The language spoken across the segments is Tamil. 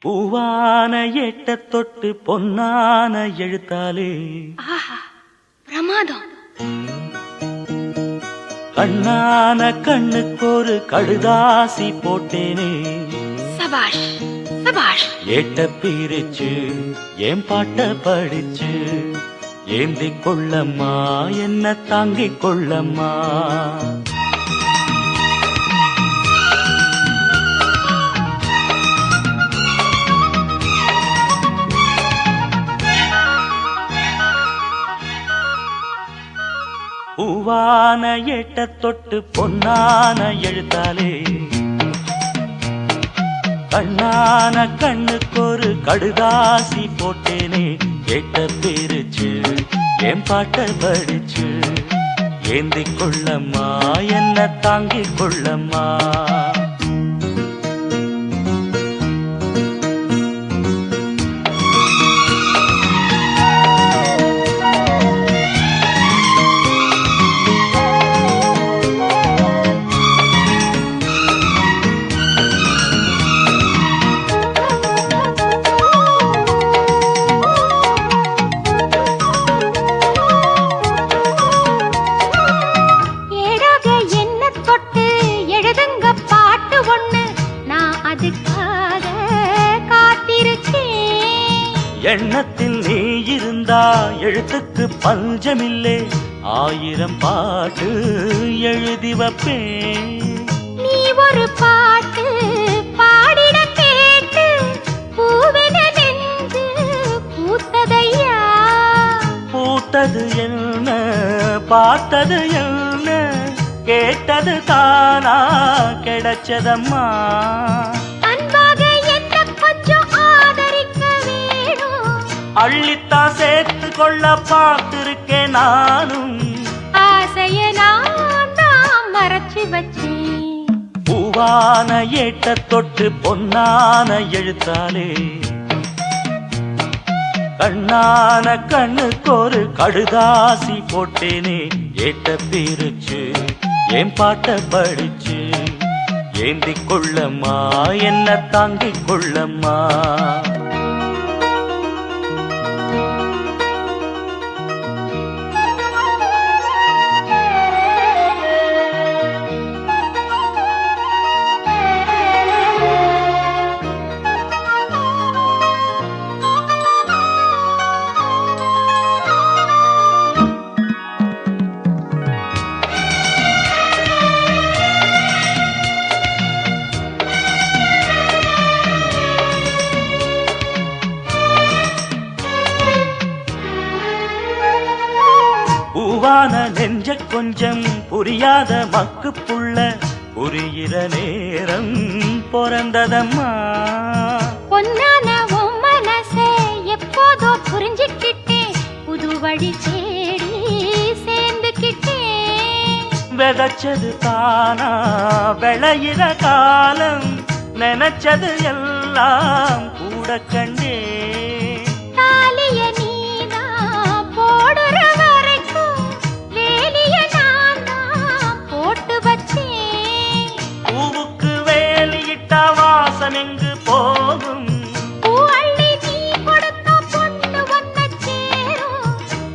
பூவான எட்ட தொட்டு பொன்னான எழுத்தாலே பிரமாதம். கண்ணான கண்ணுக்கொரு கடுதாசி போட்டேனே. சபாஷ் சபாஷ். ஏட்ட பிரிச்சு ஏன் பாட்ட படிச்சு ஏந்திக் கொள்ளம்மா என்ன தாங்கிக் கொள்ளம்மா. பூவான எட்ட தொட்டு பொன்னான எழுத்தாலே கண்ணான கண்ணுக்கொரு கடுதாசி போட்டேனே. கேட்ட பிரிச்சு என் பாட்ட படிச்சு ஏந்திக் கொள்ளம்மா என்ன தாங்கிக் கொள்ளம்மா. எண்ணத்தில் நீ இருந்தா எழுத்துக்கு பஞ்சமில்லே. 1000 பாட்டு எழுதி வைப்பேன். நீ ஒரு பாட்டு பாடிட கேட்டு பூவென நெஞ்சு பூத்ததையா. பூத்தது என்ன பார்த்தது என்ன கேட்டது தானா கிடைச்சதம்மா. அள்ளித்தான் சேர்த்து கொள்ள பார்த்திருக்கேன் நானும். ஆசைய நான் மறைச்சு வச்சேன். பூவான ஏட்ட தொட்டு பொன்னான எழுத்தாலே கண்ணான கண்ணுக்கொரு கடுதாசி போட்டேனே. ஏட்ட பிரிச்சு என் பாட்ட படிச்சு ஏந்திக் கொள்ளம்மா என்ன தாங்கிக் கொள்ளம்மா. பூவான நெஞ்ச கொஞ்சம் புரியாத மக்கு புள்ள புரிகிற நேரம் பிறந்ததம்மா. பொன்னான உன் மனசே எப்போதோ புரிஞ்சுக்கிட்டேன். புது வழி தேடி சேர்ந்துக்கிட்டேன். விதைச்சது தானா விளையிற காலம் நினைச்சது எல்லாம் கூட கண்டே. பூவுக்கு வேலியிட்டா வாசம் எங்கு போகும்.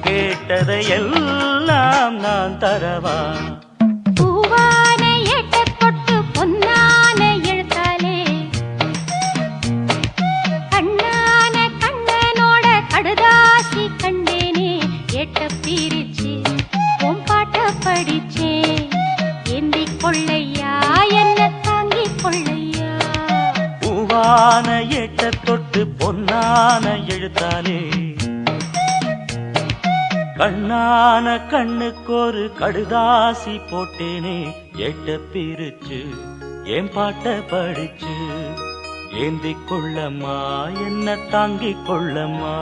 கேட்டதை எல்லாம் நான் தரவா. பூவான எட்ட தொட்டு பொன்னான எழுத்தாலே கண்ணான கண்ணனோட கடுதாசி கண்டேனே. எட்ட பிரிச்சு உன் பாட்ட படிச்சேன். ஏந்திக் கொள்ளையா என்ன தாங்கிக் கொள்ளையா. பூவான எட்ட தொட்டு பொன்னான எழுத்தாலே கண்ணான கண்ணுக்கொரு கடுதாசி போட்டேனே. எட்ட பிரிச்சு என் பாட்ட படிச்சு ஏந்திக் கொள்ளம்மா என்ன தாங்கிக் கொள்ளம்மா.